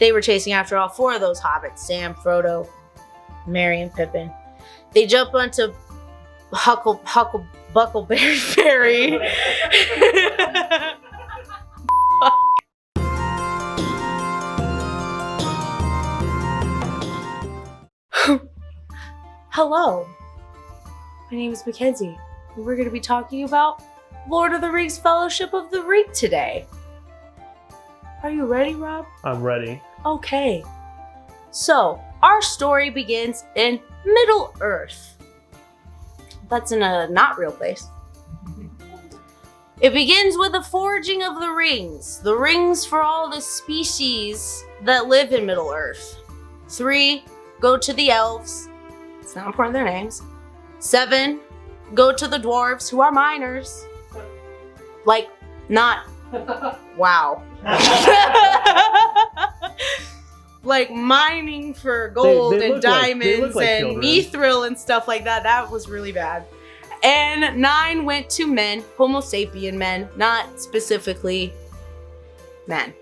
They were chasing after all 4 of those hobbits, Sam, Frodo, Merry and Pippin. They jump onto Huckleberry Ferry. Hello, my name is Mackenzie, and we're going to be talking about Lord of the Rings Fellowship of the Ring today. Are you ready, Rob? I'm ready. Okay. So, our story begins in Middle-earth. That's in a not real place. It begins with the forging of the rings for all the species that live in Middle-earth. 3 go to the elves. It's not important their names. 7 go to the dwarves, who are miners. Like, not... Wow. Like mining for gold they and look like diamonds and children. mithril and stuff like that. That was really bad. And 9 went to men, Homo sapien men, not specifically men.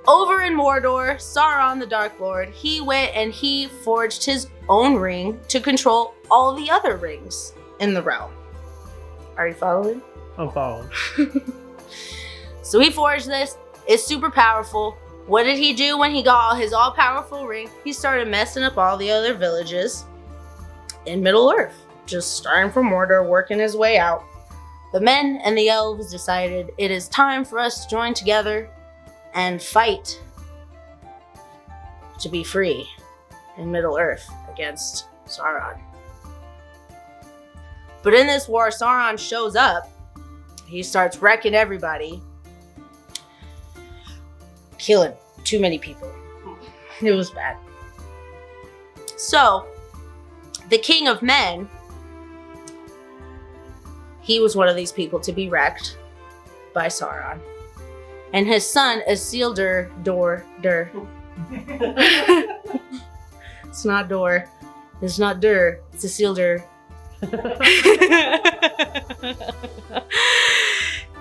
Over in Mordor, Sauron the Dark Lord, he went and he forged his own ring to control all the other rings in the realm. Are you following? I'm following. So he forged this. It's super powerful. What did he do when he got his all-powerful ring? He started messing up all the other villages in Middle-earth. Just starting from Mordor, working his way out. The men and the elves decided it is time for us to join together and fight to be free in Middle-earth against Sauron. But in this war, Sauron shows up. He starts wrecking everybody. Killing too many people. It was bad. So, the King of Men, he was one of these people to be wrecked by Sauron. And his son, Isildur, it's not Dor. It's not Dur. It's Isildur.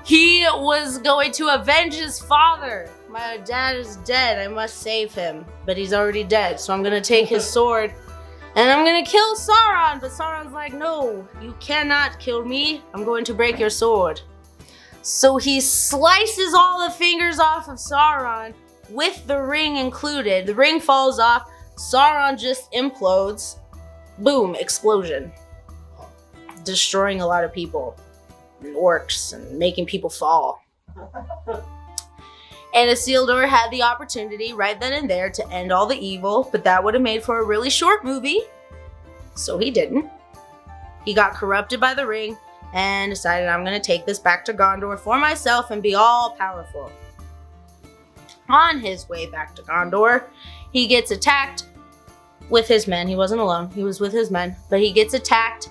He was going to avenge his father. My dad is dead. I must save him. But he's already dead. So I'm going to take his sword and I'm going to kill Sauron. But Sauron's like, no, you cannot kill me. I'm going to break your sword. So he slices all the fingers off of Sauron with the ring included. The ring falls off. Sauron just implodes. Boom, explosion. Destroying a lot of people. And orcs and making people fall. And Isildur had the opportunity right then and there to end all the evil, but that would have made for a really short movie. So he didn't. He got corrupted by the ring and decided, I'm going to take this back to Gondor for myself and be all powerful. On his way back to Gondor, he gets attacked with his men. He wasn't alone. He was with his men. But he gets attacked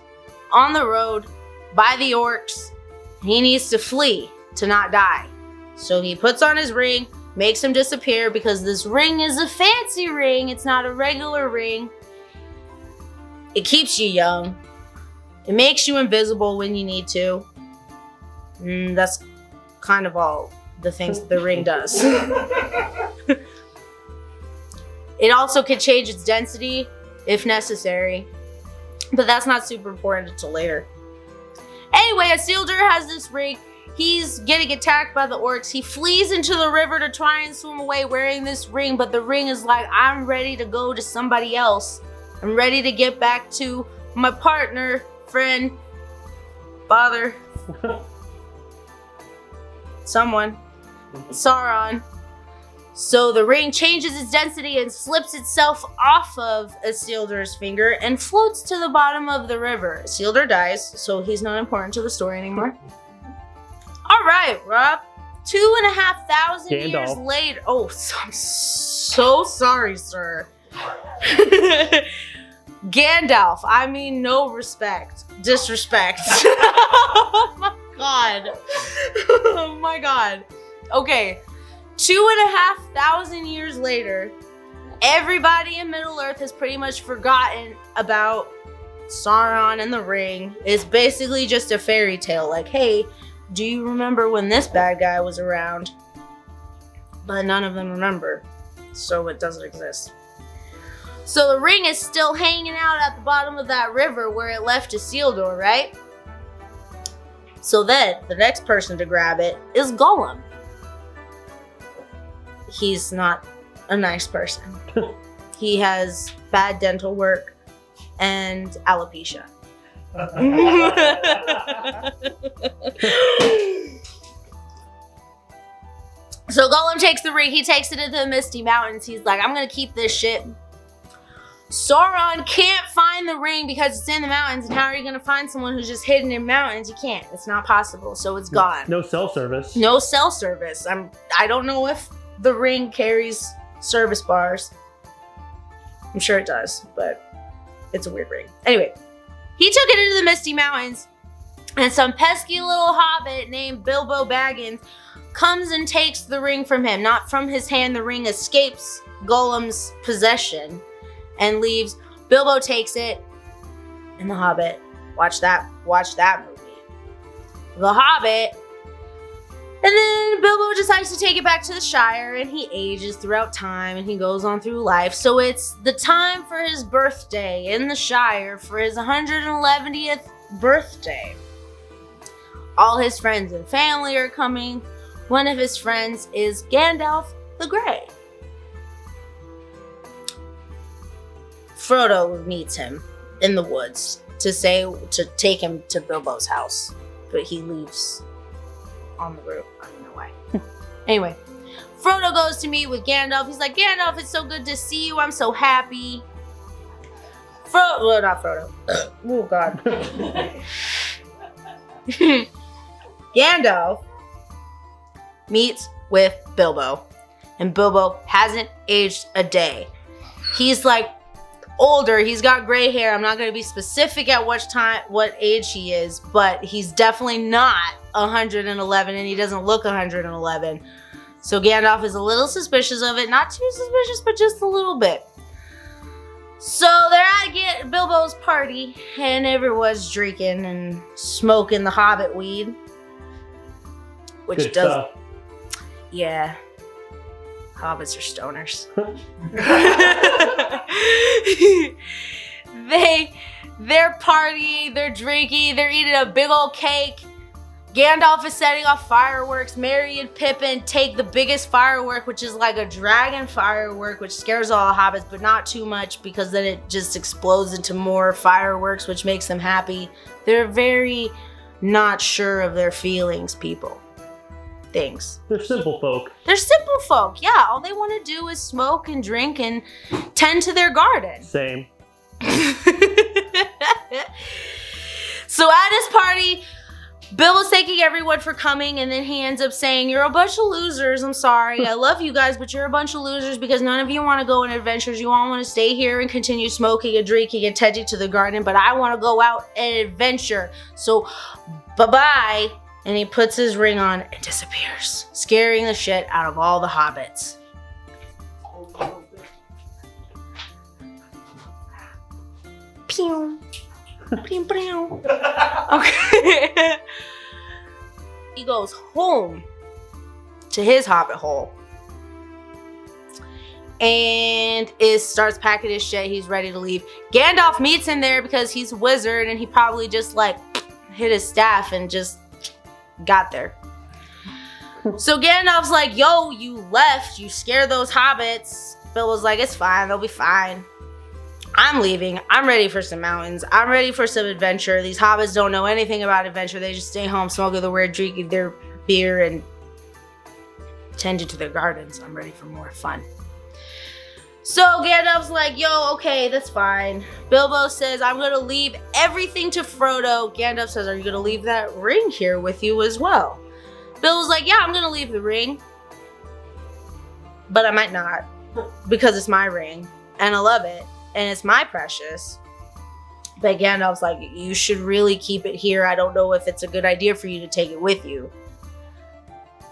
on the road by the orcs. He needs to flee to not die. So he puts on his ring, makes him disappear because this ring is a fancy ring. It's not a regular ring. It keeps you young. It makes you invisible when you need to. That's kind of all the things the ring does. It also can change its density if necessary. But that's not super important until later. Anyway, Isildur has this ring. He's getting attacked by the orcs. He flees into the river to try and swim away wearing this ring, but the ring is like, I'm ready to go to somebody else. I'm ready to get back to my partner, friend, father, someone, Sauron. So the ring changes its density and slips itself off of Isildur's finger and floats to the bottom of the river. Isildur dies, so he's not important to the story anymore. All right, Rob. 2,500 years later. Oh, I'm so sorry, sir. Gandalf. I mean, no respect. Disrespect. Oh my god. Oh my god. Okay. 2,500 years later, everybody in Middle-earth has pretty much forgotten about Sauron and the ring. It's basically just a fairy tale. Like, hey, do you remember when this bad guy was around? but none of them remember, so it doesn't exist. So the ring is still hanging out at the bottom of that river where it left Isildur, right? So then, the next person to grab it is Gollum. He's not a nice person. He has bad dental work and alopecia. So Gollum takes the ring, he takes it into the Misty Mountains. He's like, I'm gonna keep this shit. Sauron can't find the ring because it's in the mountains, and how are you gonna find someone who's just hidden in mountains? You can't, it's not possible, so it's gone. No cell service. No cell service. I don't know if the ring carries service bars. I'm sure it does, but it's a weird ring. Anyway, he took it into the Misty Mountains, and some pesky little hobbit named Bilbo Baggins comes and takes the ring from him. Not from his hand, the ring escapes Gollum's possession and leaves. Bilbo takes it, and the Hobbit, watch that movie. The Hobbit, and then Bilbo decides to take it back to the Shire, and he ages throughout time, and he goes on through life. So it's the time for his birthday in the Shire for his 111th birthday. All his friends and family are coming. One of his friends is Gandalf the Grey. Frodo meets him in the woods to take him to Bilbo's house, but he leaves on the route. I don't know why. Anyway, Frodo goes to meet with Gandalf. He's like, Gandalf, it's so good to see you. I'm so happy. Well, not Frodo. Oh, God. Gandalf meets with Bilbo, and Bilbo hasn't aged a day. He's like older, he's got gray hair. I'm not going to be specific at what age he is, but he's definitely not 111, and he doesn't look 111. So Gandalf is a little suspicious of it. Not too suspicious, but just a little bit. So they're at Bilbo's party, and everyone's drinking and smoking the hobbit weed. Which Good does... stuff. Yeah. Hobbits are stoners. They're partying, they're drinking, they're eating a big old cake. Gandalf is setting off fireworks. Merry and Pippin take the biggest firework, which is like a dragon firework, which scares all hobbits, but not too much because then it just explodes into more fireworks, which makes them happy. They're very not sure of their feelings, people. Things. They're simple folk. They're simple folk, yeah. All they want to do is smoke and drink and tend to their garden. Same. So at his party, Bilbo's thanking everyone for coming, and then he ends up saying, you're a bunch of losers, I'm sorry. I love you guys, but you're a bunch of losers because none of you want to go on adventures. You all want to stay here and continue smoking and drinking and tending to the garden, but I want to go out and adventure. So, bye-bye. And he puts his ring on and disappears, scaring the shit out of all the hobbits. Pew. Pew, pew. Okay. He goes home to his hobbit hole and starts packing his shit. He's ready to leave. Gandalf meets him there because he's a wizard, and he probably just like hit his staff and just got there. So Gandalf's like, yo, you left, you scared those hobbits. Bilbo's like, it's fine, they'll be fine. I'm leaving. I'm ready for some mountains. I'm ready for some adventure. These hobbits don't know anything about adventure. They just stay home, smoking their weird, drinking their beer, and tending to their gardens. I'm ready for more fun. So Gandalf's like, yo, okay, that's fine. Bilbo says, I'm going to leave everything to Frodo. Gandalf says, are you going to leave that ring here with you as well? Bilbo's like, yeah, I'm going to leave the ring. But I might not, because it's my ring, and I love it, and it's my precious. But Gandalf's like, you should really keep it here. I don't know if it's a good idea for you to take it with you.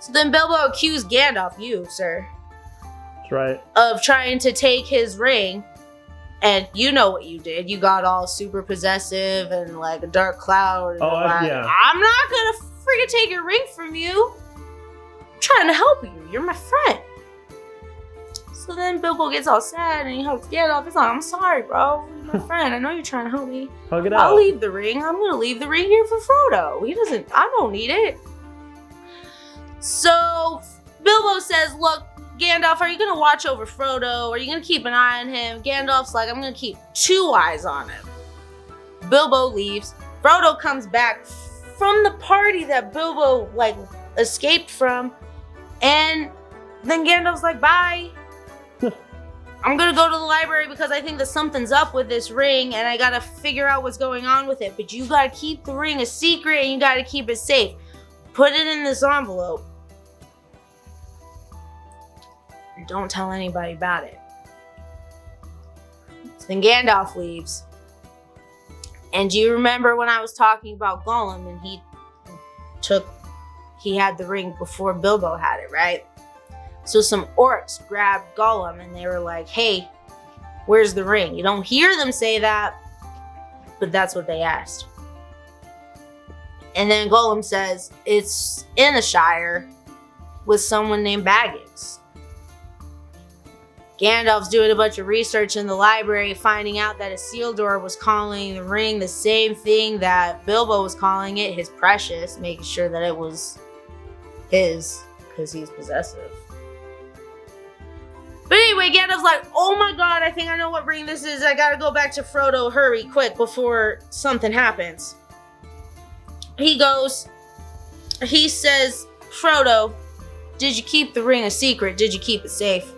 So then Bilbo accused Gandalf, you, sir, Right. of trying to take his ring, and you know what you did. You got all super possessive and like a dark cloud. And Yeah. I'm not gonna freaking take your ring from you. I'm trying to help you. You're my friend. So then Bilbo gets all sad and he hugs Gandalf. He's like, I'm sorry, bro. You're my friend. I know you're trying to help me. Hug it I'll out. leave the ring. I'm going to leave the ring here for Frodo. I don't need it. So Bilbo says, look, Gandalf, are you going to watch over Frodo? Are you going to keep an eye on him? Gandalf's like, I'm going to keep 2 eyes on him. Bilbo leaves. Frodo comes back from the party that Bilbo, escaped from. And then Gandalf's like, bye. I'm gonna go to the library because I think that something's up with this ring and I gotta figure out what's going on with it. But you gotta keep the ring a secret and you gotta keep it safe. Put it in this envelope. And don't tell anybody about it. So then Gandalf leaves. And do you remember when I was talking about Gollum and he had the ring before Bilbo had it, right? So some orcs grabbed Gollum and they were like, hey, where's the ring? You don't hear them say that, but that's what they asked. And then Gollum says, it's in the Shire with someone named Baggins. Gandalf's doing a bunch of research in the library, finding out that Isildur was calling the ring the same thing that Bilbo was calling it, his precious, making sure that it was his, because he's possessive. But anyway, Gandalf's like, oh my god, I think I know what ring this is. I gotta go back to Frodo, hurry, quick, before something happens. He says, Frodo, did you keep the ring a secret? Did you keep it safe?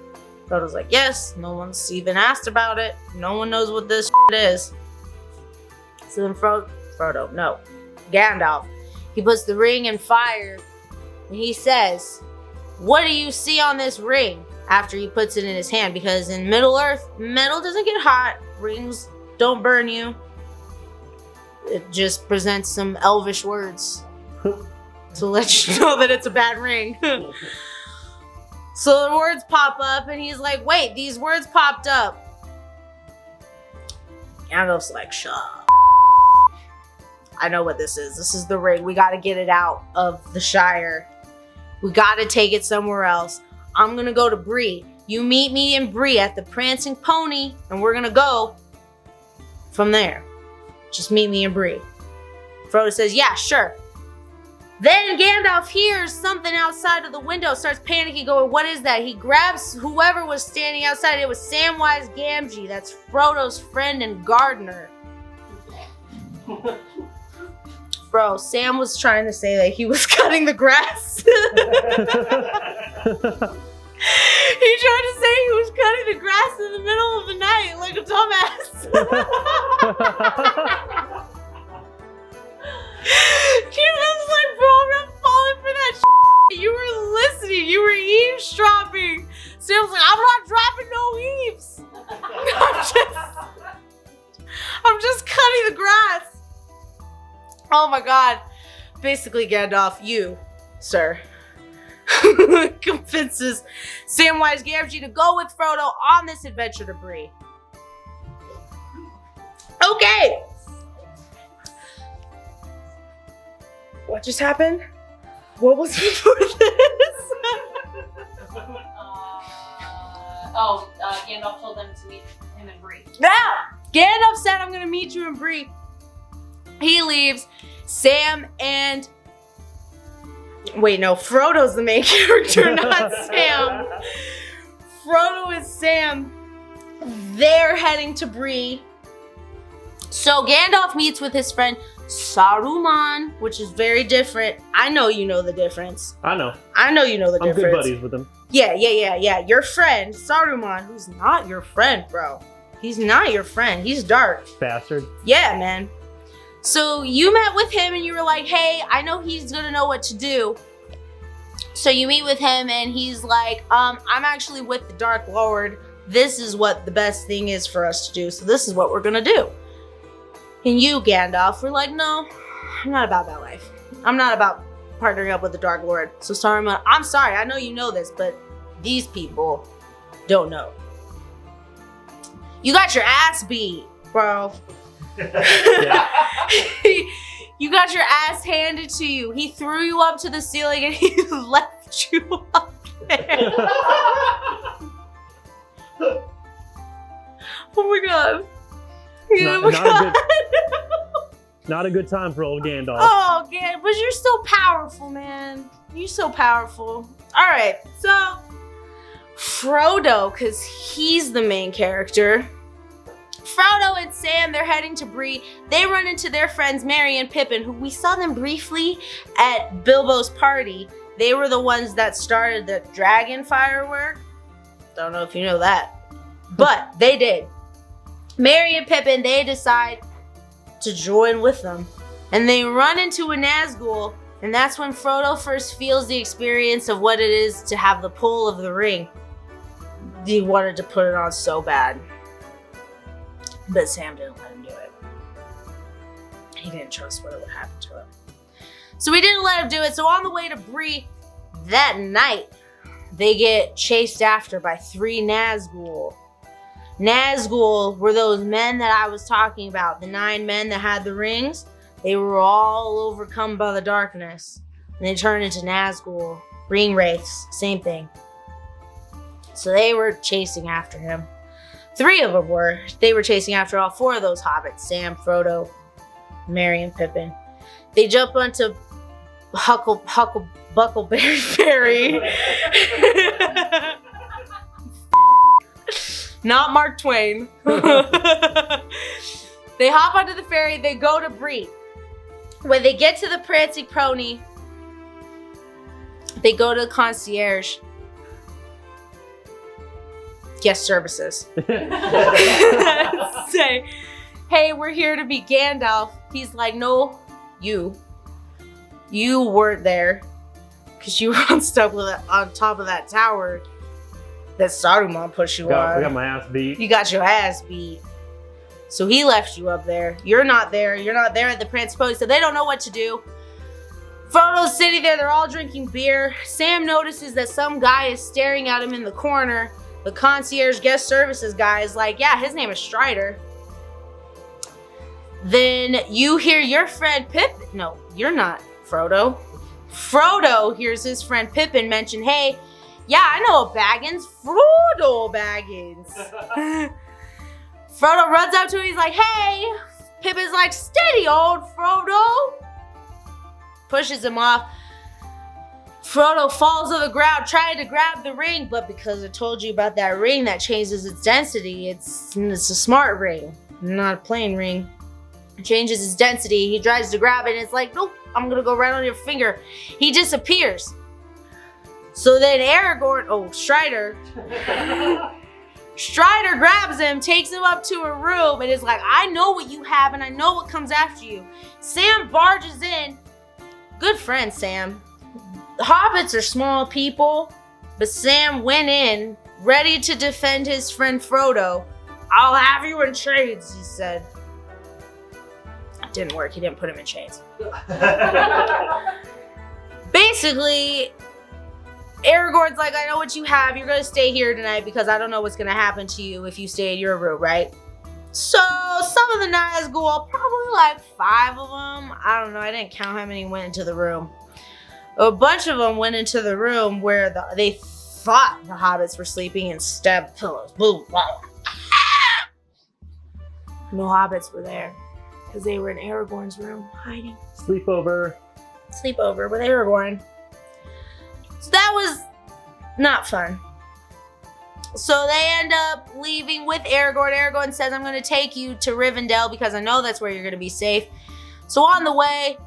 Frodo's like, yes, no one's even asked about it. No one knows what this is. So then Gandalf, he puts the ring in fire and he says, what do you see on this ring? After he puts it in his hand, because in Middle-earth, metal doesn't get hot, rings don't burn you. It just presents some elvish words to let you know that it's a bad ring. So the words pop up and he's like, wait, these words popped up. Gandalf's like, shut up. I know what this is. This is the ring. We gotta get it out of the Shire. We gotta take it somewhere else. I'm gonna go to Bree. You meet me and Bree at the Prancing Pony, and we're gonna go from there. Just meet me and Bree. Frodo says, yeah, sure. Then Gandalf hears something outside of the window, starts panicking, going, what is that? He grabs whoever was standing outside. It was Samwise Gamgee. That's Frodo's friend and gardener. Bro, Sam was trying to say that he was cutting the grass. He tried to say he was cutting the grass in the middle of the night like a dumbass. Gandalf's like, bro, I'm not falling for that shit. You were listening. You were eavesdropping. Sam's like, I'm not dropping no eaves. I'm just cutting the grass. Oh my god. Basically, Gandalf, you, sir, convinces Samwise Gamgee to go with Frodo on this adventure to Bree. Okay. What just happened? What was before this? Gandalf told them to meet him and Bree. Now, Gandalf said, I'm going to meet you and Bree. He leaves. Sam and... Wait, no. Frodo's the main character, not Sam. Frodo and Sam. They're heading to Bree. So Gandalf meets with his friend Saruman, which is very different. I know you know the difference. I know. I know you know the I'm difference. good buddies with him. Yeah. Your friend, Saruman, who's not your friend, bro. He's not your friend. He's dark. Bastard. Yeah, man. So you met with him and you were like, hey, I know he's gonna know what to do. So you meet with him and he's like, I'm actually with the Dark Lord. This is what the best thing is for us to do. So this is what we're gonna do. And you, Gandalf, were like, no, I'm not about that life. I'm not about partnering up with the Dark Lord. So Saruman, I'm sorry, I know you know this, but these people don't know. You got your ass beat, bro. Yeah. You got your ass handed to you. He threw you up to the ceiling and he left you up there. god. Not a good time for old Gandalf. Oh, Gandalf, but you're so powerful, man. You're so powerful. All right, so Frodo, because he's the main character. Frodo and Sam, they're heading to Bree. They run into their friends Merry and Pippin, who we saw them briefly at Bilbo's party. They were the ones that started the dragon firework. Don't know if you know that, but they did. Merry and Pippin, they decide to join with them. And they run into a Nazgul, and that's when Frodo first feels the experience of what it is to have the pull of the ring. He wanted to put it on so bad. But Sam didn't let him do it. He didn't trust what would happen to him. So he didn't let him do it. So on the way to Bree that night, they get chased after by 3 Nazgul. Nazgul were those men that I was talking about. The 9 men that had the rings. They were all overcome by the darkness. And they turned into Nazgul. Ring wraiths. Same thing. So they were chasing after him. 3 of them were. They were chasing after all 4 of those hobbits. Sam, Frodo, Merry, and Pippin. They jump onto Huckleberry Ferry. Not Mark Twain. They hop onto the ferry. They go to Bree. When they get to the Prancing Pony, they go to the concierge. Guest services. Say, hey, we're here to meet Gandalf. He's like, no, you weren't there because you were on top of that tower that Saruman pushed you on. I got my ass beat. You got your ass beat. So he left you up there. You're not there. You're not there at the Prancing Pony, so they don't know what to do. Frodo's sitting there. They're all drinking beer. Sam notices that some guy is staring at him in the corner. The concierge guest services guy is like, yeah, his name is Strider. Then you hear your friend Pippin. No, you're not Frodo. Frodo hears his friend Pippin mention, hey, yeah, I know a Baggins. Frodo Baggins. Frodo runs up to him. He's like, hey. Pippin's like, steady, old Frodo. Pushes him off. Frodo falls to the ground trying to grab the ring, but because I told you about that ring that changes its density, it's a smart ring, not a plain ring. It changes its density. He tries to grab it and it's like, nope, I'm gonna go right on your finger. He disappears. So then Strider grabs him, takes him up to a room and is like, I know what you have and I know what comes after you. Sam barges in. Good friend, Sam. The hobbits are small people, but Sam went in, ready to defend his friend Frodo. I'll have you in chains, he said. It didn't work. He didn't put him in chains. Basically, Aragorn's like, I know what you have. You're going to stay here tonight because I don't know what's going to happen to you if you stay in your room, right? So some of the Nazgul, probably like 5 of them. I don't know. I didn't count how many went into the room. A bunch of them went into the room where they thought the hobbits were sleeping and stabbed pillows. Boom, wow. No hobbits were there because they were in Aragorn's room hiding. Sleepover with Aragorn. So that was not fun. So they end up leaving with Aragorn. Aragorn says, I'm going to take you to Rivendell because I know that's where you're going to be safe. So on the way,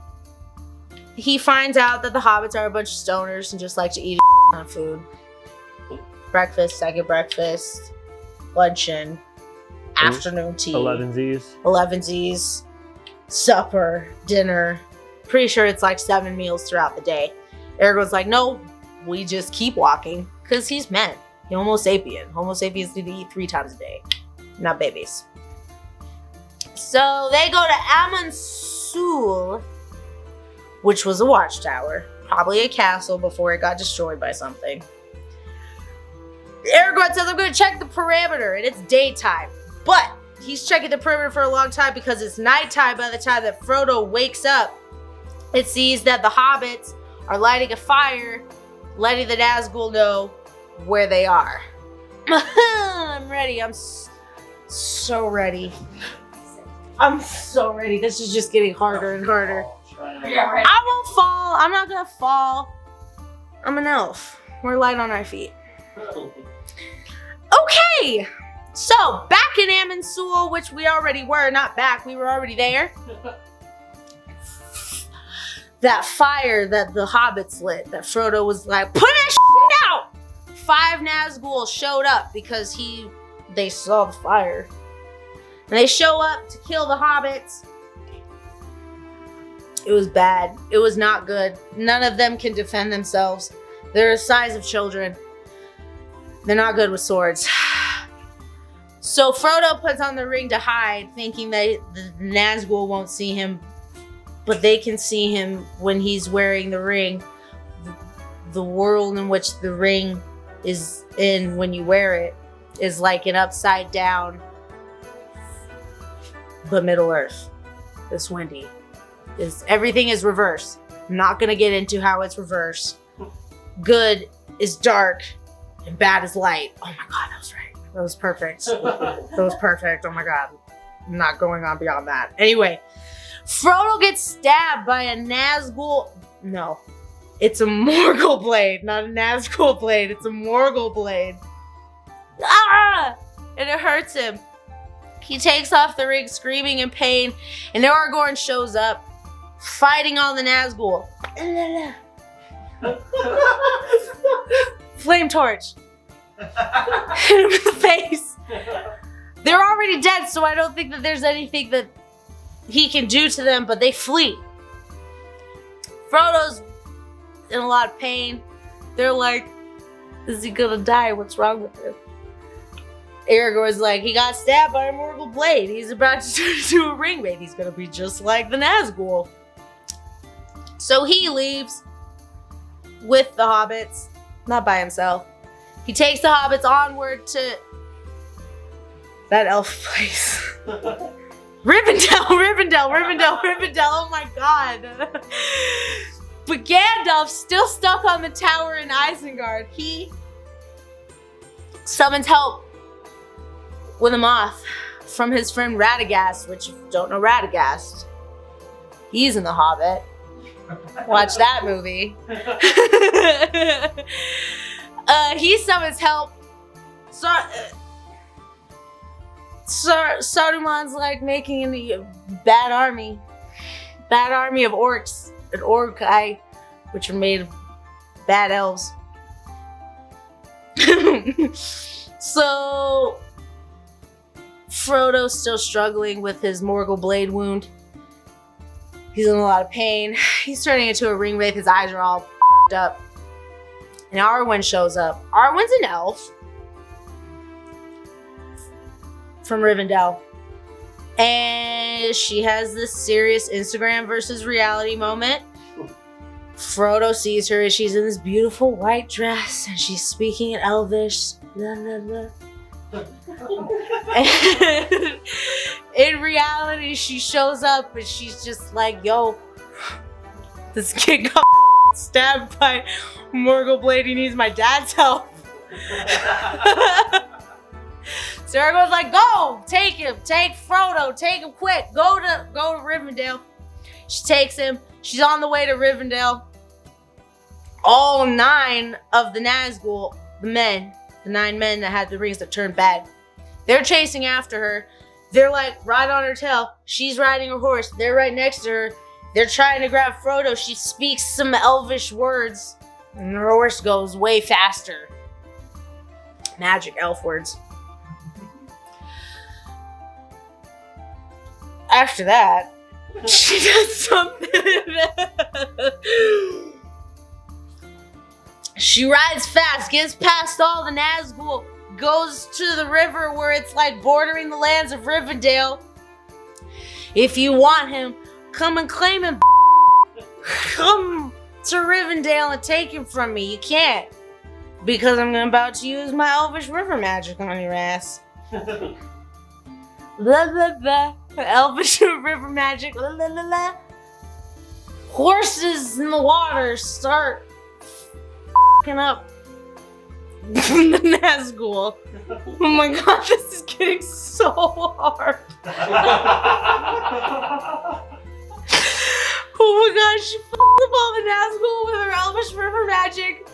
he finds out that the hobbits are a bunch of stoners and just like to eat a ton of food. Breakfast, second breakfast, luncheon, afternoon tea. Elevensies, supper, dinner. Pretty sure it's like 7 meals throughout the day. Aragorn's like, no, we just keep walking because he's men. He's Homo sapien. Homo sapiens need to eat 3 times a day, not babies. So they go to Amansul, which was a watchtower, probably a castle before it got destroyed by something. Aragorn says, I'm going to check the perimeter, and it's daytime. But he's checking the perimeter for a long time because it's nighttime by the time that Frodo wakes up. It sees that the hobbits are lighting a fire, letting the Nazgul know where they are. I'm ready. I'm So ready. I'm so ready. This is just getting harder and harder. Yeah, right. I won't fall. I'm not gonna fall. I'm an elf. We're light on our feet. Okay. So, back in Amonsul, which we already were. Not back. We were already there. That fire that the hobbits lit, that Frodo was like, put that shit out! 5 Nazgul showed up because they saw the fire. And they show up to kill the hobbits. It was bad. It was not good. None of them can defend themselves. They're the size of children. They're not good with swords. So Frodo puts on the ring to hide, thinking that the Nazgul won't see him. But they can see him when he's wearing the ring. The world in which the ring is in when you wear it is like an upside down, but Middle Earth. It's windy. Everything is reverse. I'm not gonna get into how it's reverse. Good is dark and bad is light. Oh my god, that was right. That was perfect. That was perfect. Oh my god. I'm not going on beyond that. Anyway. Frodo gets stabbed by a Nazgul. No, it's a Morgul blade, not a Nazgul blade. It's a Morgul blade. Ah! And it hurts him. He takes off the ring, screaming in pain, and Aragorn shows up, fighting on the Nazgul. Flame torch. Hit him in the face. They're already dead, so I don't think that there's anything that he can do to them, but they flee. Frodo's in a lot of pain. They're like, is he gonna die? What's wrong with him? Aragorn's like, he got stabbed by a Morgul blade. He's about to turn into a ring wraith. He's gonna be just like the Nazgul. So he leaves with the hobbits, not by himself. He takes the hobbits onward to that elf place. Rivendell, oh my god. But Gandalf's still stuck on the tower in Isengard. He summons help with a moth from his friend Radagast, which if you don't know Radagast, he's in The Hobbit. Watch that movie. He summons help. Saruman's like making a bad army of orcs, an orc which are made of bad elves. So Frodo's still struggling with his Morgul blade wound. He's in a lot of pain. He's turning into a ring wraith. His eyes are all f***ed up. And Arwen shows up. Arwen's an elf from Rivendell. And she has this serious Instagram versus reality moment. Frodo sees her as she's in this beautiful white dress and she's speaking in Elvish. Blah, blah, blah. And in reality, she shows up and she's just like, yo, this kid got stabbed by Morgul blade. He needs my dad's help. So everyone's like, go, take him, take Frodo, take him quick, go to Rivendell. She takes him. She's on the way to Rivendell. All 9 of the Nazgul, the 9 men that had the rings that turned bad, they're chasing after her. They're like right on her tail. She's riding her horse. They're right next to her. They're trying to grab Frodo. She speaks some Elvish words, and her horse goes way faster. Magic elf words. After that, she does something. She rides fast, gets past all the Nazgul, goes to the river where it's like bordering the lands of Rivendell. If you want him, come and claim him. Come to Rivendell and take him from me. You can't, because I'm about to use my Elvish river magic on your ass. Blah, blah, blah. Elvish river magic. Blah, blah, blah, blah. Horses in the water start f***ing up from the Nazgul. Oh my god, this is getting so hard. Oh my god, she fucked up all the Nazgul with her elvish river magic.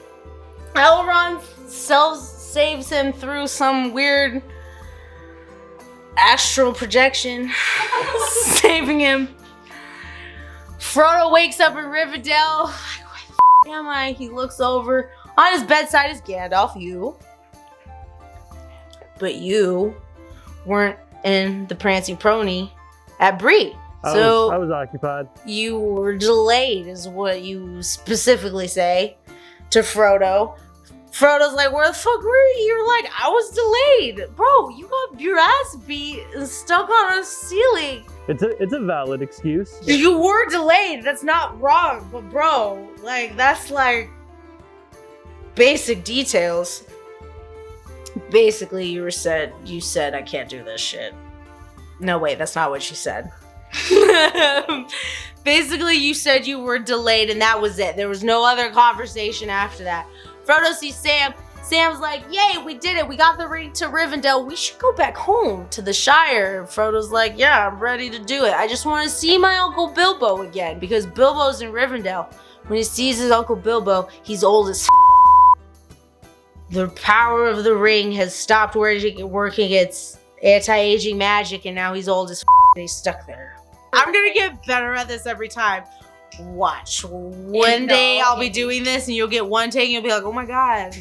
Elrond saves him through some weird astral projection, saving him. Frodo wakes up in Rivendell. Like, where the am I? He looks over. On his bedside is Gandalf, you. But you weren't in the Prancing Pony at Bree. I So was occupied. you were delayed, is what you specifically say to Frodo. Frodo's like, where the fuck were you? You're like, I was delayed. Bro, you got your ass beat and stuck on a ceiling. It's a valid excuse. You were delayed. That's not wrong. But bro, like, that's like basic details. Basically, you said, I can't do this shit. No, wait, that's not what you said. Basically, you said you were delayed and that was it. There was no other conversation after that. Frodo sees Sam. Sam's like, yay, we did it. We got the ring to Rivendell. We should go back home to the Shire. Frodo's like, yeah, I'm ready to do it. I just want to see my Uncle Bilbo again because Bilbo's in Rivendell. When he sees his Uncle Bilbo, he's old as The power of the ring has stopped working its anti-aging magic and now he's old as and he's stuck there. I'm gonna get better at this every time. Watch. One day I'll be doing this and you'll get one take and you'll be like, oh my god.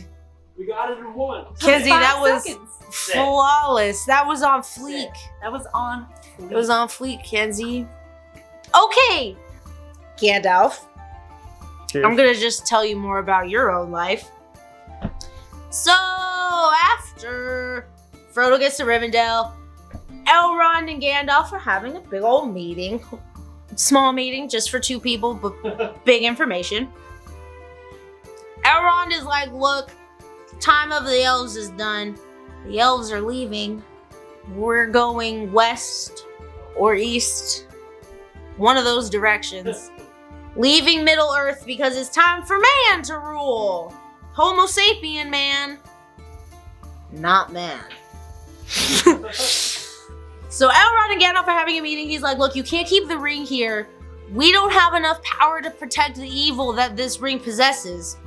We got it in one. Kenzie, that was seconds. flawless. That was on fleek. That was on. It was on fleek, Kenzie. Okay, Gandalf. Cheers. I'm gonna just tell you more about your own life. So, after Frodo gets to Rivendell, Elrond and Gandalf are having a big old meeting. Small meeting, just for two people, but big information. Elrond is like, look, time of the elves is done. The elves are leaving. We're going west or east. One of those directions. Leaving Middle Earth because it's time for man to rule. Homo sapien man. Not man. So Elrond and Gandalf are having a meeting. He's like, look, you can't keep the ring here. We don't have enough power to protect the evil that this ring possesses.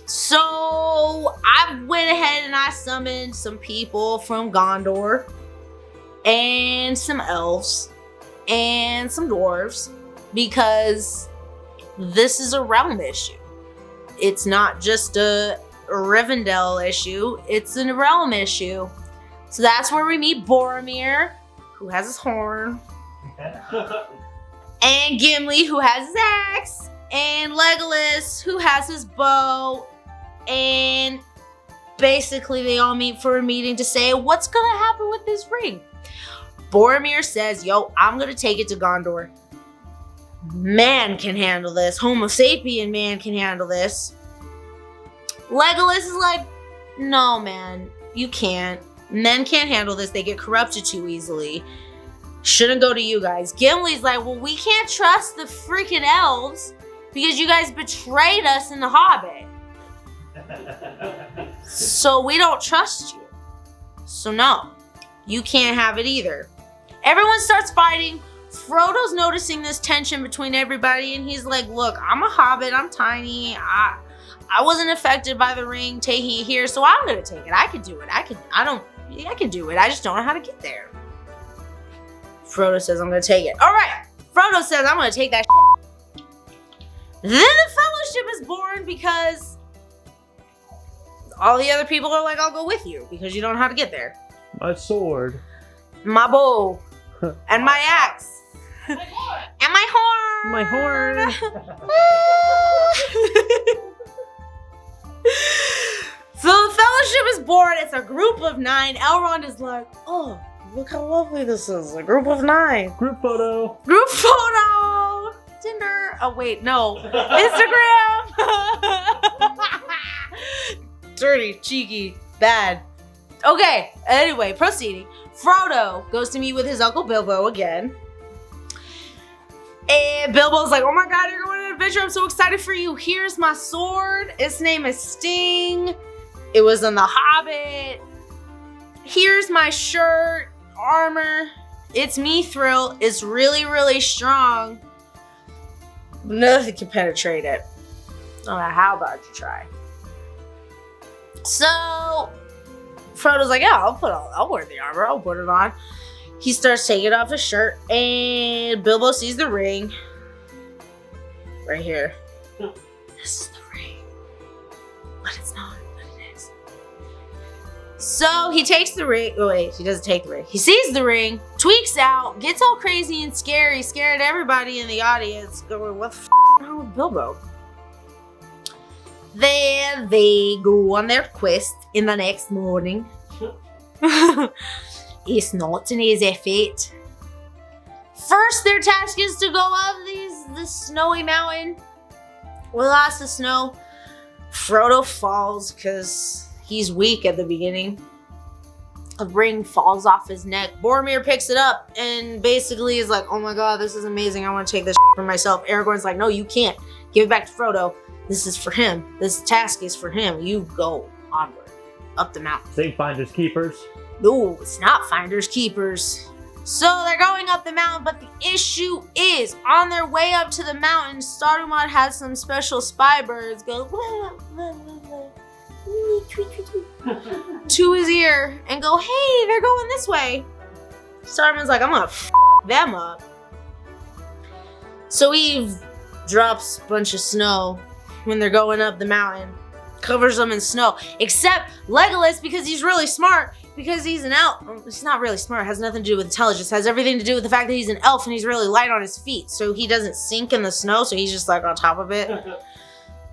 So I went ahead and I summoned some people from Gondor and some elves and some dwarves because this is a realm issue. It's not just a Rivendell issue, it's a realm issue. So that's where we meet Boromir, who has his horn, and Gimli, who has his axe, and Legolas, who has his bow, and basically they all meet for a meeting to say, what's gonna happen with this ring? Boromir says, yo, I'm gonna take it to Gondor. Man can handle this. Homo sapien man can handle this. Legolas is like, no, man, you can't. Men can't handle this. They get corrupted too easily. Shouldn't go to you guys. Gimli's like, well, we can't trust the freaking elves because you guys betrayed us in The Hobbit. So we don't trust you. So no, you can't have it either. Everyone starts fighting. Frodo's noticing this tension between everybody and he's like, look, I'm a hobbit. I'm tiny. I wasn't affected by the ring taking it here, so I'm gonna take it. I can do it. I can do it. I just don't know how to get there. Frodo says, I'm gonna take it. All right. Frodo says, I'm gonna take that shit. Then the Fellowship is born because all the other people are like, I'll go with you because you don't know how to get there. My sword. My bow. And my axe. And my horn. My horn. So the Fellowship is born. It's a group of 9. Elrond is like, oh, look how lovely this is. A group of 9. Group photo. Group photo. Tinder. Oh, wait, no. Instagram. Dirty, cheeky, bad. Okay, anyway, proceeding. Frodo goes to meet with his Uncle Bilbo again. And Bilbo's like, oh my god, you're going on an adventure. I'm so excited for you. Here's my sword. Its name is Sting. It was in The Hobbit. Here's my shirt, armor. It's mithril. It's really, really strong. Nothing can penetrate it. No matter how hard you try. So Frodo's like, yeah, I'll wear the armor. I'll put it on. He starts taking off his shirt, and Bilbo sees the ring. Right here. This is the ring. But it's not. But it is. So he takes the ring. Oh, wait, he doesn't take the ring. He sees the ring, tweaks out, gets all crazy and scary, scared everybody in the audience. Going, what the f*** is wrong with Bilbo? Then they go on their quest in the next morning. It's not an easy feat. First, their task is to go up this snowy mountain with lots of snow. Frodo falls because he's weak at the beginning. A ring falls off his neck. Boromir picks it up and basically is like, oh my god, this is amazing. I want to take this for myself. Aragorn's like, no, you can't. Give it back to Frodo. This is for him. This task is for him. You go onward, up the mountain. Say finders keepers. No, it's not finders keepers. So they're going up the mountain, but the issue is, on their way up to the mountain, Stardomont has some special spy birds go to his ear and go, hey, they're going this way. Stardomont's like, I'm gonna f them up. So he drops a bunch of snow when they're going up the mountain, covers them in snow, except Legolas, because he's really smart. Because he's an elf. He's not really smart. It has nothing to do with intelligence. It has everything to do with the fact that he's an elf and he's really light on his feet. So he doesn't sink in the snow. So he's just like on top of it.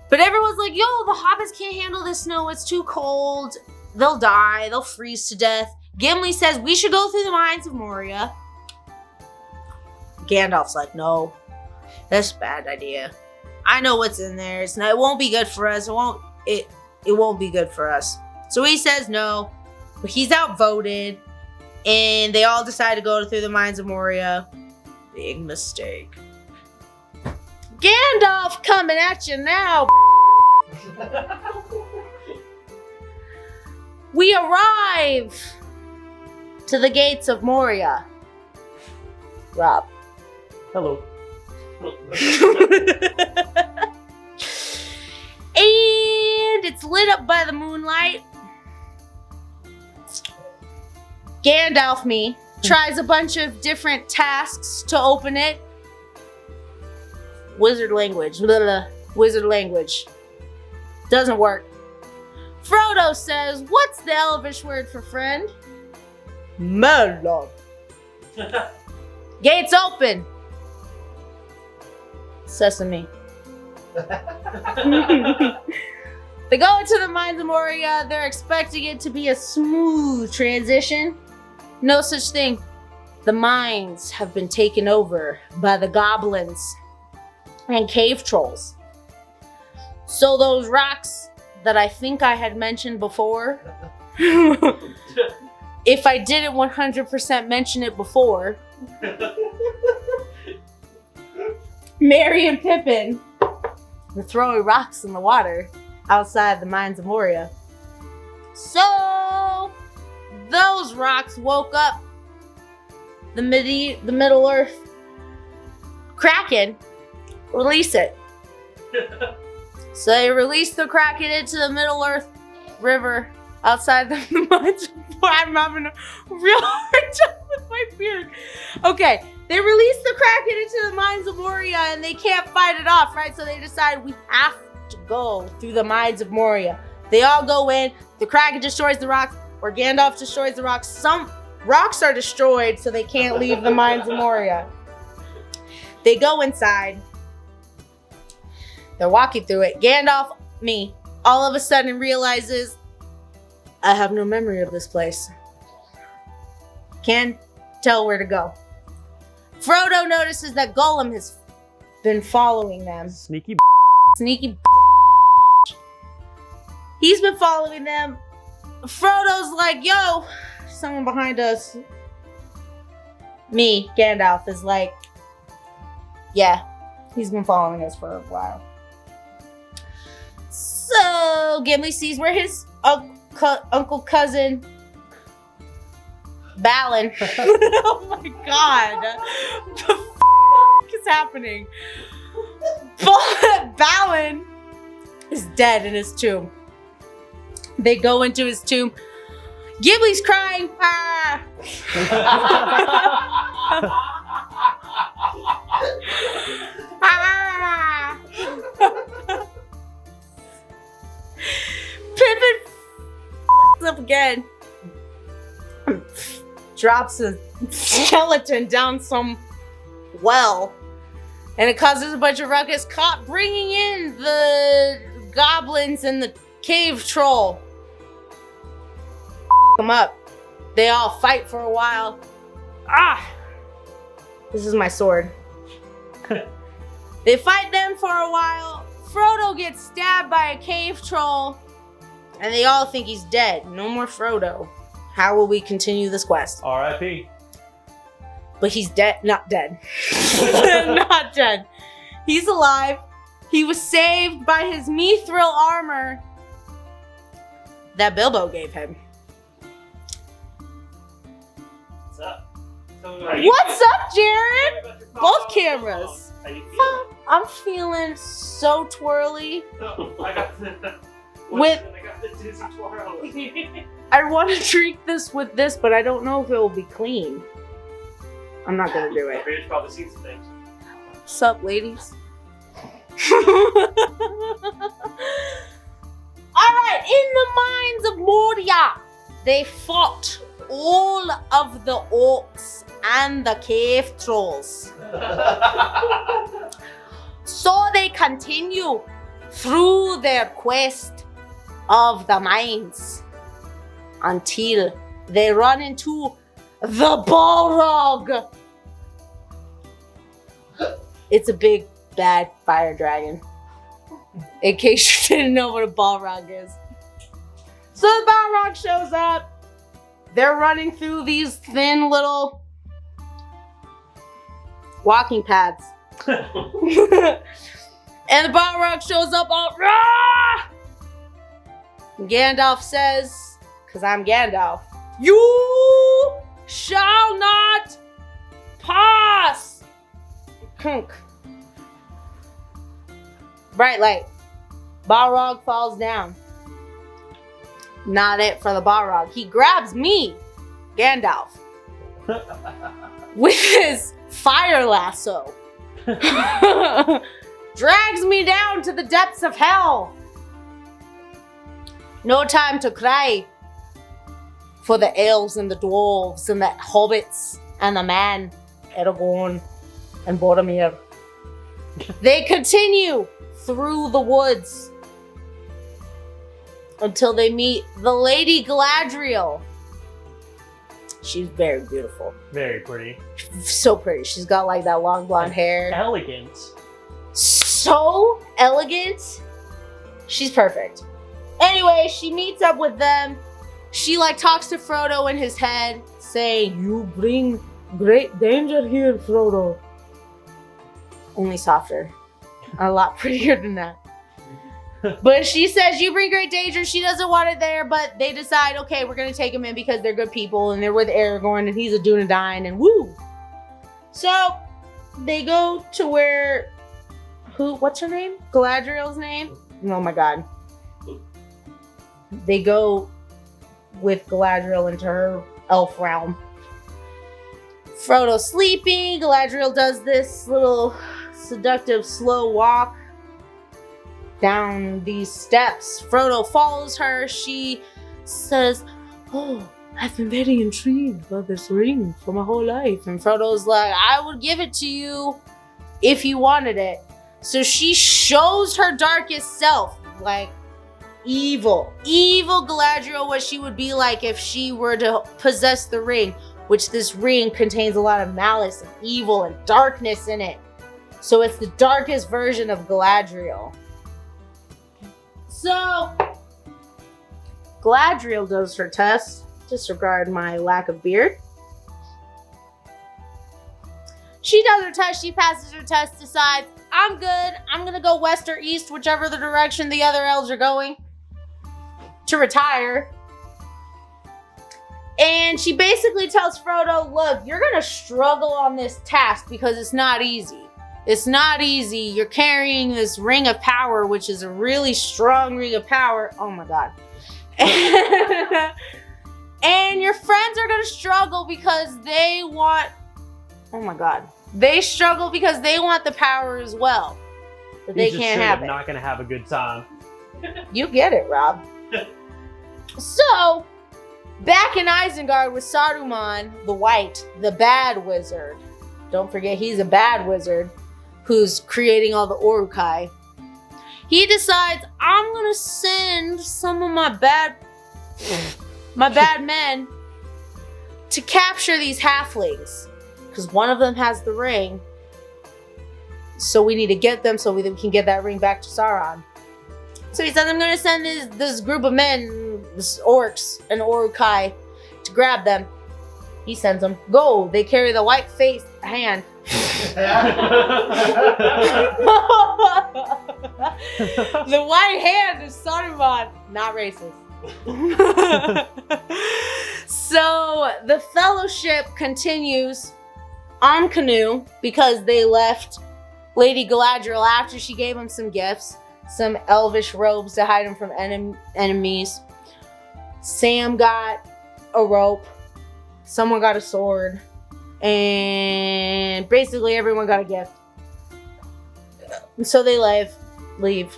But everyone's like, yo, the hobbits can't handle this snow. It's too cold. They'll die. They'll freeze to death. Gimli says we should go through the mines of Moria. Gandalf's like, no, that's a bad idea. I know what's in there. It won't be good for us. It won't be good for us. So he says no. But he's outvoted, and they all decide to go through the mines of Moria. Big mistake. Gandalf coming at you now. We arrive to the gates of Moria. Rob. Hello. And it's lit up by the moonlight. Gandalf tries a bunch of different tasks to open it. Wizard language. Blah, blah, wizard language. Doesn't work. Frodo says, what's the elvish word for friend? Melon. Gates open. Sesame. They go into the mines of Moria. They're expecting it to be a smooth transition. No such thing. The mines have been taken over by the goblins and cave trolls. So those rocks that I think I had mentioned before, if I didn't 100% mention it before, Merry and Pippin were throwing rocks in the water outside the mines of Moria. So those rocks woke up the Middle Earth Kraken. Release it. So they released the Kraken into the Middle Earth River outside the mines. I'm having a real hard time with my beard. Okay, they released the Kraken into the mines of Moria and they can't fight it off, right? So they decide we have to go through the mines of Moria. They all go in. The Kraken destroys the rocks, or Gandalf destroys the rocks. Some rocks are destroyed, so they can't leave the mines of Moria. They go inside. They're walking through it. Gandalf, all of a sudden realizes, I have no memory of this place. Can't tell where to go. Frodo notices that Gollum has been following them. Sneaky. He's been following them. Frodo's like, yo, someone behind us. Gandalf, is like, yeah, he's been following us for a while. So Gimli sees where his uncle cousin Balin. Oh my god. The f is happening? Balin is dead in his tomb. They go into his tomb. Ghibli's crying. Ah. Ah. Pippin up again. Drops a skeleton down some well. And it causes a bunch of ruckus. Caught bringing in the goblins and the cave troll. Them up. They all fight for a while. Ah! This is my sword. They fight them for a while. Frodo gets stabbed by a cave troll. And they all think he's dead. No more Frodo. How will we continue this quest? R.I.P. But he's dead. Not dead. Not dead. He's alive. He was saved by his mithril armor that Bilbo gave him. What's up? What's up, Jared? Both cameras. How you feeling? I'm feeling so twirly. No, I got the dizzy twirl. I want to drink this with this, but I don't know if it will be clean. I'm not gonna do it. Rich probably seen some things. What's up, ladies? Alright, in the mines of Moria, they fought all of the orcs and the cave trolls. So they continue through their quest of the mines until they run into the Balrog. It's a big, bad fire dragon. In case you didn't know what a Balrog is. So the Balrog shows up. They're running through these thin little walking paths. And the Balrog shows up all rah! Gandalf says, because I'm Gandalf, you shall not pass. Kunk. Bright light. Balrog falls down. Not it for the Balrog. He grabs me, Gandalf, with his fire lasso. Drags me down to the depths of hell. No time to cry for the elves and the dwarves and the hobbits and the man, Aragorn and Boromir. They continue through the woods until they meet the Lady Galadriel. She's very beautiful. Very pretty. So pretty. She's got like that long blonde hair. Elegant. So elegant. She's perfect. Anyway, she meets up with them. She like talks to Frodo in his head, saying, "You bring great danger here, Frodo." Only softer. A lot prettier than that. But she says, "You bring great danger." She doesn't want it there, but they decide, okay, we're going to take them in because they're good people and they're with Aragorn and he's a Dunedain and woo. So they go to where, what's her name? Galadriel's name? Oh my God. They go with Galadriel into her elf realm. Frodo's sleeping. Galadriel does this little seductive slow walk down these steps. Frodo follows her. She says, "Oh, I've been very intrigued by this ring for my whole life." And Frodo's like, "I would give it to you if you wanted it." So she shows her darkest self, like evil Galadriel, what she would be like if she were to possess the ring, which this ring contains a lot of malice and evil and darkness in it. So it's the darkest version of Galadriel. So Galadriel does her test. Disregard my lack of beard. She does her test. She passes her test. Decides, I'm good. I'm going to go west or east, whichever the direction the other elves are going. to retire. And she basically tells Frodo, look, you're going to struggle on this task because it's not easy. It's not easy. You're carrying this ring of power, which is a really strong ring of power. Oh my God. And your friends are going to struggle because they want, oh my God. They struggle because they want the power as well. But they can't have it. Not going to have a good time. You get it, Rob. So, back in Isengard with Saruman the White, the bad wizard. Don't forget, he's a bad wizard who's creating all the Uruk-hai. He decides, I'm gonna send some of my bad men to capture these halflings. Because one of them has the ring. So we need to get them so we can get that ring back to Sauron. So he says, I'm going to send this group of men, this orcs and Uruk-hai, to grab them. He sends them. Go. They carry the white face hand. The white hand is Saruman. Not racist. So the fellowship continues on canoe because they left Lady Galadriel after she gave him some gifts. Some elvish robes to hide him from enemies. Sam got a rope. Someone got a sword. And basically everyone got a gift. So they leave.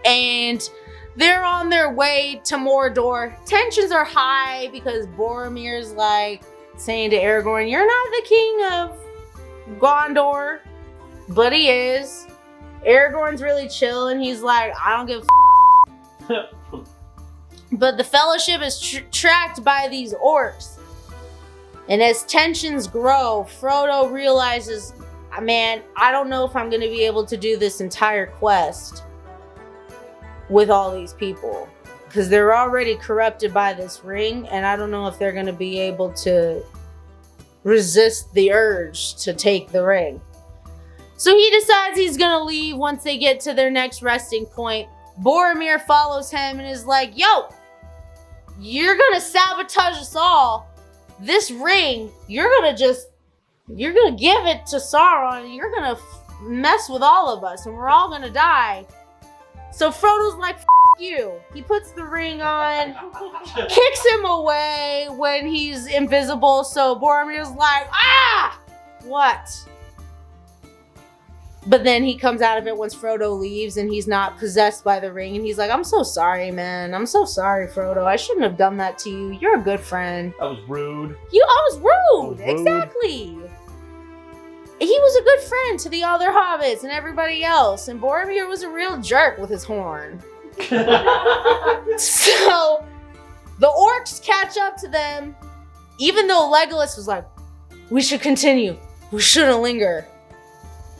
And they're on their way to Mordor. Tensions are high because Boromir's like saying to Aragorn, you're not the king of Gondor. But he is. Aragorn's really chill and he's like, I don't give a But the fellowship is tracked by these orcs. And as tensions grow, Frodo realizes, man, I don't know if I'm going to be able to do this entire quest with all these people. Because they're already corrupted by this ring, and I don't know if they're going to be able to resist the urge to take the ring. So he decides he's going to leave once they get to their next resting point. Boromir follows him and is like, yo, you're going to sabotage us all. This ring, you're going to give it to Sauron. You're going to mess with all of us and we're all going to die. So Frodo's like, F you. He puts the ring on, kicks him away when he's invisible. So Boromir's like, ah, what? But then he comes out of it once Frodo leaves and he's not possessed by the ring. And he's like, I'm so sorry, man. I'm so sorry, Frodo. I shouldn't have done that to you. You're a good friend. That was rude. I was rude. Exactly. He was a good friend to the other hobbits and everybody else. And Boromir was a real jerk with his horn. So the orcs catch up to them. Even though Legolas was like, we should continue. We shouldn't linger.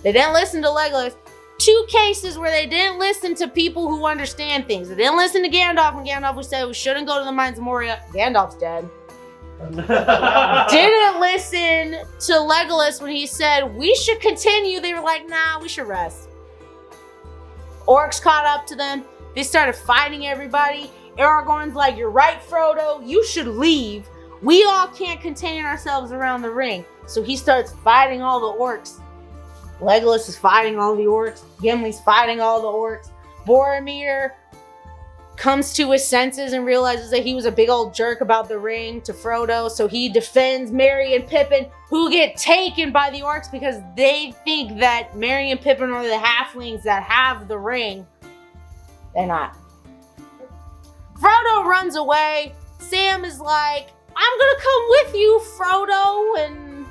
They didn't listen to Legolas. 2 cases where they didn't listen to people who understand things. They didn't listen to Gandalf when Gandalf said we shouldn't go to the mines of Moria. Gandalf's dead. Didn't listen to Legolas when he said we should continue. They were like, nah, we should rest. Orcs caught up to them. They started fighting everybody. Aragorn's like, you're right, Frodo. You should leave. We all can't contain ourselves around the ring. So he starts fighting all the orcs. Legolas is fighting all the orcs. Gimli's fighting all the orcs. Boromir comes to his senses and realizes that he was a big old jerk about the ring to Frodo. So he defends Merry and Pippin, who get taken by the orcs because they think that Merry and Pippin are the halflings that have the ring. They're not. Frodo runs away. Sam is like, I'm gonna come with you, Frodo. And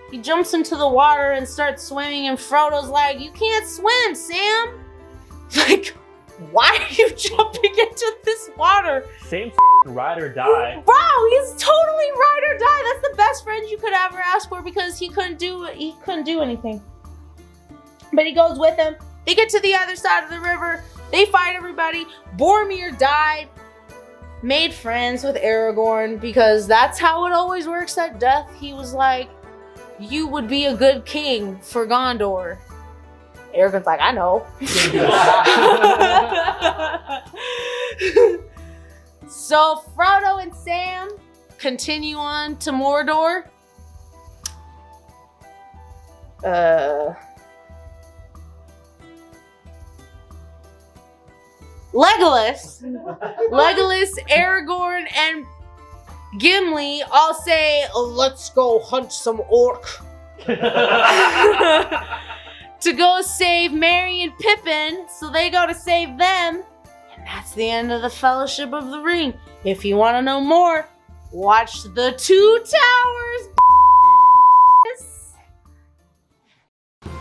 he jumps into the water and starts swimming, and Frodo's like, you can't swim, Sam. Like, why are you jumping into this water? Same ride or die. Bro, he's totally ride or die. That's the best friend you could ever ask for because he couldn't do anything. But he goes with him. They get to the other side of the river. They fight everybody. Boromir died. Made friends with Aragorn because that's how it always works at death. He was like, you would be a good king for Gondor. Aragorn's like, I know. So Frodo and Sam continue on to Mordor. Legolas, Aragorn, and Gimli all say, let's go hunt some orc. To go save Merry and Pippin, so they go to save them. And that's the end of the Fellowship of the Ring. If you want to know more, watch The Two Towers.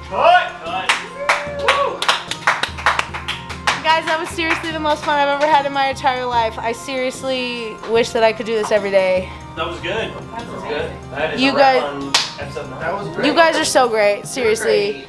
Cut! Guys, that was seriously the most fun I've ever had in my entire life. I seriously wish that I could do this every day. That was good. That was Good. That is You a wrap guys- on episode 9. That was You guys are so great, seriously.